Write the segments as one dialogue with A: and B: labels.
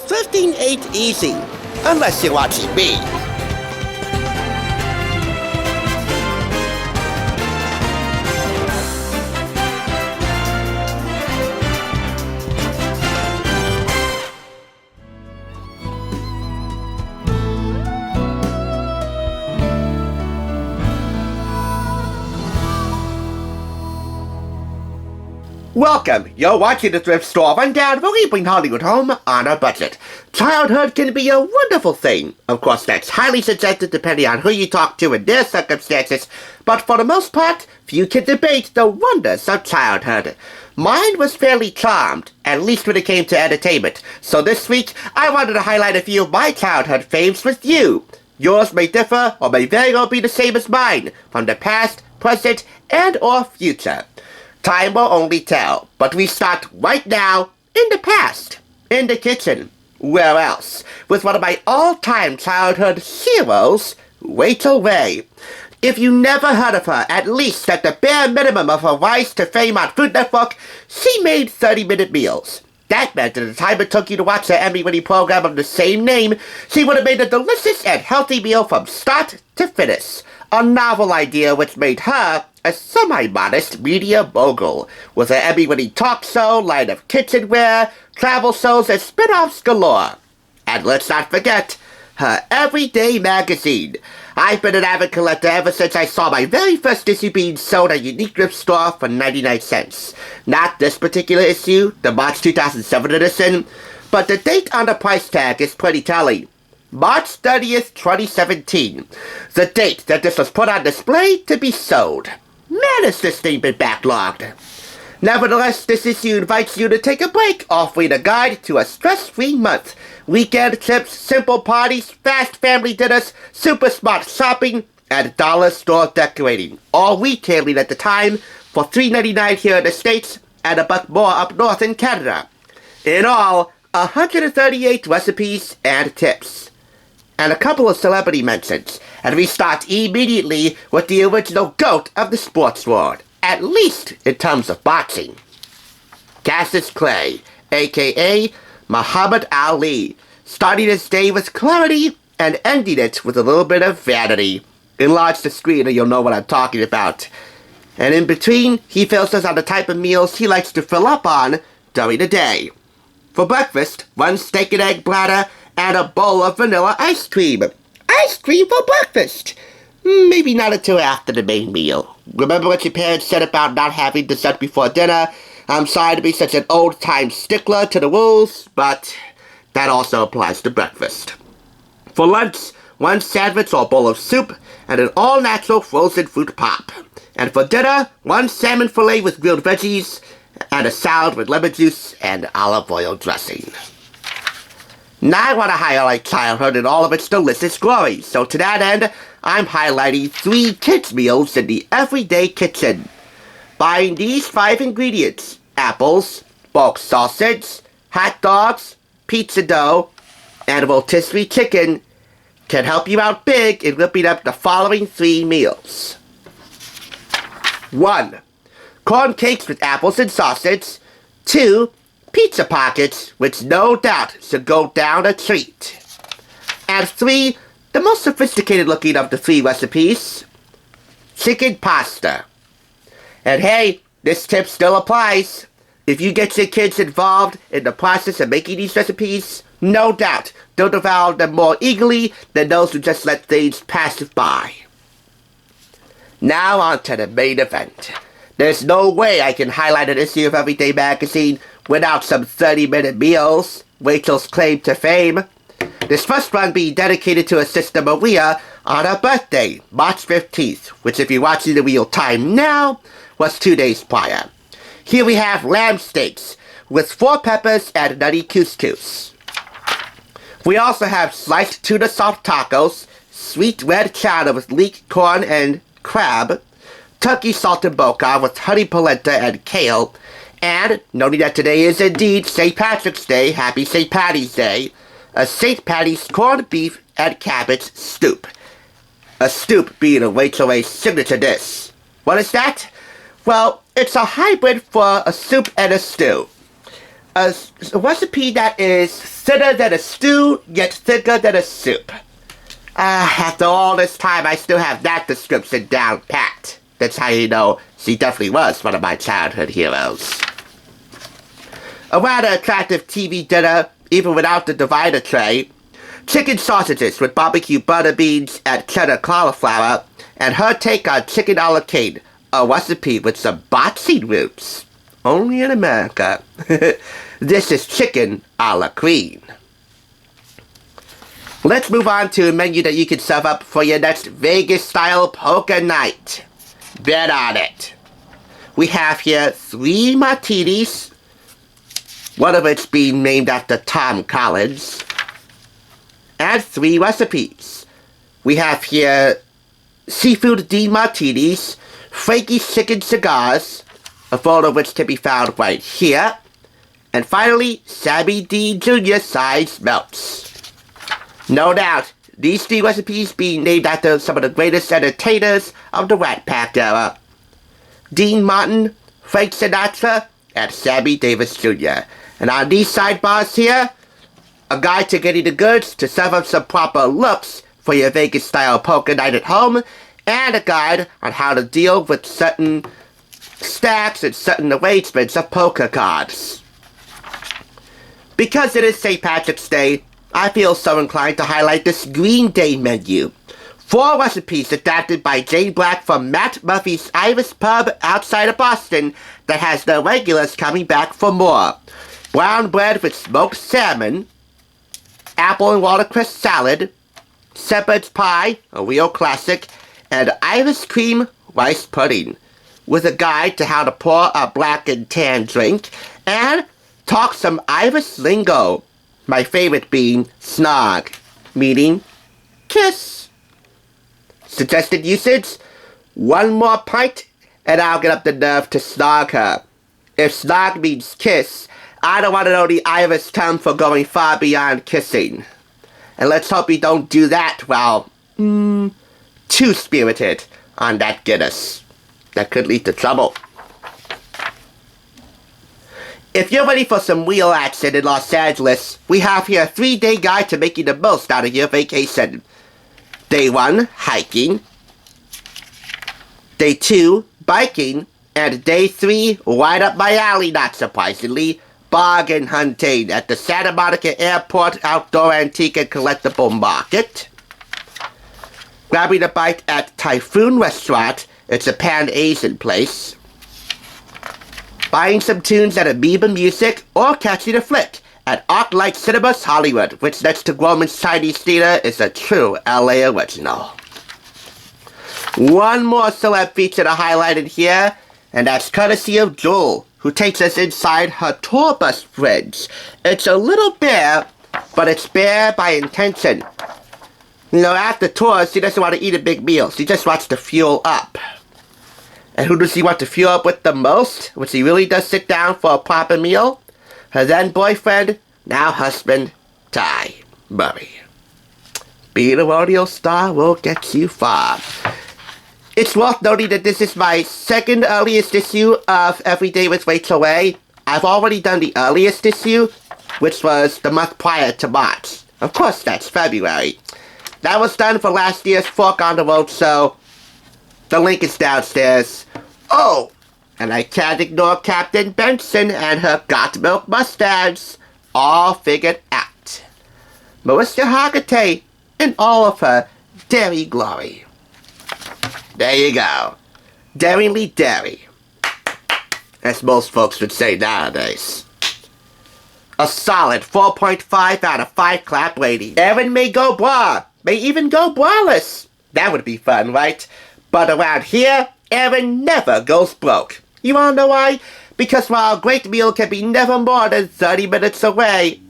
A: Thrifting ain't easy, unless you're watching me. Welcome! You're watching the Thrift Store Rundown, where we bring Hollywood home on a budget. Childhood can be a wonderful thing. Of course, that's highly subjective depending on who you talk to and their circumstances, but for the most part, few can debate the wonders of childhood. Mine was fairly charmed, at least when it came to entertainment, so this week I wanted to highlight a few of my childhood faves with you. Yours may differ or may very well be the same as mine, from the past, present, and or future. Time will only tell, but we start right now in the past, in the kitchen. Where else? With one of my all-time childhood heroes, Rachael Ray. If you never heard of her, at least at the bare minimum of her rise to fame on Food Network, she made 30-minute meals. That meant at the time it took you to watch her Emmy-winning program of the same name, she would have made a delicious and healthy meal from start to finish. A novel idea which made her a semi-modest media mogul, with an Emmy-winning talk show, line of kitchenware, travel shows, and spin-offs galore. And let's not forget, her Everyday magazine. I've been an avid collector ever since I saw my very first issue being sold at Unique Thrift Store for 99 cents. Not this particular issue, the March 2007 edition, but the date on the price tag is pretty telling. March 30th, 2017. The date that this was put on display to be sold. Man, has this thing been backlogged. Nevertheless, this issue invites you to take a break, offering a guide to a stress-free month. Weekend trips, simple parties, fast family dinners, super smart shopping, and dollar store decorating. All retailing at the time for $3.99 here in the States and $1 more up north in Canada. In all, 138 recipes and tips. And a couple of celebrity mentions, and we start immediately with the original GOAT of the sports world, at least in terms of boxing. Cassius Clay, aka Muhammad Ali, starting his day with clarity and ending it with a little bit of vanity. Enlarge the screen and you'll know what I'm talking about. And in between, he fills us on the type of meals he likes to fill up on during the day. For breakfast, 1 steak and egg platter and a bowl of vanilla ice cream. Ice cream for breakfast! Maybe not until after the main meal. Remember what your parents said about not having dessert before dinner? I'm sorry to be such an old-time stickler to the rules, but that also applies to breakfast. For lunch, 1 sandwich or bowl of soup and an all-natural frozen fruit pop. And for dinner, 1 salmon fillet with grilled veggies and a salad with lemon juice and olive oil dressing. Now I want to highlight childhood in all of its delicious glory, so to that end, I'm highlighting 3 kids' meals in the everyday kitchen. Buying these 5 ingredients: apples, bulk sausage, hot dogs, pizza dough, and rotisserie chicken can help you out big in whipping up the following 3 meals. 1. Corn cakes with apples and sausage. 2. Pizza pockets, which no doubt should go down a treat. And 3, the most sophisticated looking of the 3 recipes, chicken pasta. And hey, this tip still applies. If you get your kids involved in the process of making these recipes, no doubt they'll devour them more eagerly than those who just let things pass by. Now on to the main event. There's no way I can highlight an issue of Everyday Magazine without some 30-minute meals, Rachael's claim to fame. This first one being dedicated to her sister Maria on her birthday, March 15th, which if you're watching in real time now, was 2 days prior. Here we have lamb steaks with 4 peppers and nutty couscous. We also have sliced tuna soft tacos, sweet red chowder with leek corn and crab, turkey salted boca with honey polenta and kale, and, noting that today is indeed St. Patrick's Day, happy St. Patty's Day, a St. Patty's corned beef and cabbage stoop. A stoop being a Rachael Ray signature dish. What is that? Well, it's a hybrid for a soup and a stew. a recipe that is thinner than a stew, yet thicker than a soup. After all this time, I still have that description down pat. That's how you know she definitely was one of my childhood heroes. A rather attractive TV dinner, even without the divider tray. Chicken sausages with barbecue butter beans and cheddar cauliflower, and her take on chicken a la king, a recipe with some boxing roots. Only in America. This is chicken a la queen. Let's move on to a menu that you can serve up for your next Vegas-style poker night. Bet on it. We have here 3 martinis, one of which being named after Tom Collins, and 3 recipes. We have here seafood Dean martinis, Frankie's chicken cigars, a photo of which can be found right here, and finally, Sammy Dean Jr. size melts. No doubt, these 3 recipes being named after some of the greatest entertainers of the Rat Pack era. Dean Martin, Frank Sinatra, and Sammy Davis Jr. And on these sidebars here, a guide to getting the goods to serve up some proper looks for your Vegas-style poker night at home, and a guide on how to deal with certain stacks and certain arrangements of poker cards. Because it is St. Patrick's Day, I feel so inclined to highlight this Green Day menu. 4 recipes adapted by Jane Black from Matt Murphy's Irish Pub outside of Boston that has the regulars coming back for more. Brown bread with smoked salmon, apple and watercress salad, shepherd's pie, a real classic, and Irish cream rice pudding, with a guide to how to pour a black and tan drink, and talk some Irish lingo. My favorite being snog, meaning kiss. Suggested usage, 1 more pint and I'll get up the nerve to snog her. If snog means kiss, I don't want to know the Irish term for going far beyond kissing. And let's hope we don't do that while, too spirited on that Guinness. That could lead to trouble. If you're ready for some real action in Los Angeles, we have here a 3-day guide to making the most out of your vacation. Day 1, hiking. Day 2, biking. And day 3, right up my alley, not surprisingly, bargain hunting at the Santa Monica Airport Outdoor Antique and Collectible Market. Grabbing a bite at Typhoon Restaurant. It's a Pan-Asian place. Buying some tunes at Amoeba Music, or catching a flick at ArcLight Cinemas Hollywood, which next to Grauman's Chinese Theater is a true LA original. One more celeb feature to highlight in here, and that's courtesy of Jewel, who takes us inside her tour bus fridge. It's a little bare, but it's bare by intention. You know, after tours, she doesn't want to eat a big meal. She just wants to fuel up. And who does she want to fuel up with the most when she really does sit down for a proper meal? Her then boyfriend, now husband, Ty Murray. Being a rodeo star will get you far. It's worth noting that this is my second earliest issue of Every Day with Rachael Ray. I've already done the earliest issue, which was the month prior to March. Of course, that's February. That was done for last year's Fork on the Road show. The link is downstairs. Oh, and I can't ignore Captain Benson and her got milk mustache. All figured out. Marissa Hargitay in all of her dairy glory. There you go. Daringly dairy. As most folks would say nowadays. A solid 4.5 out of 5 clap rating. Erin may go bra. May even go braless. That would be fun, right? But around here, Erin never goes broke. You wanna know why? Because while a great meal can be never more than 30 minutes away,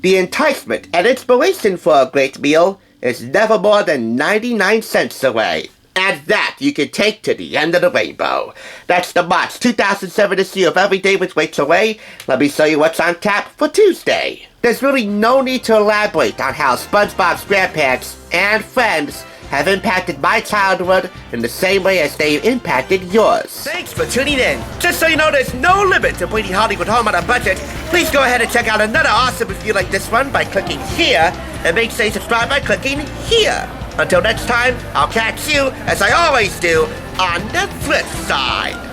A: the enticement and inspiration for a great meal is never more than 99 cents away. And that you can take to the end of the rainbow. That's the March 2007 issue of Every Day with Rachael Ray. Let me show you what's on tap for Tuesday. There's really no need to elaborate on how SpongeBob's grandparents and friends have impacted my childhood in the same way as they've impacted yours. Thanks for tuning in. Just so you know, there's no limit to bringing Hollywood home on a budget, Please go ahead and check out another awesome review like this one by clicking here, and make sure you subscribe by clicking here. Until next time, I'll catch you, as I always do, on the flip side.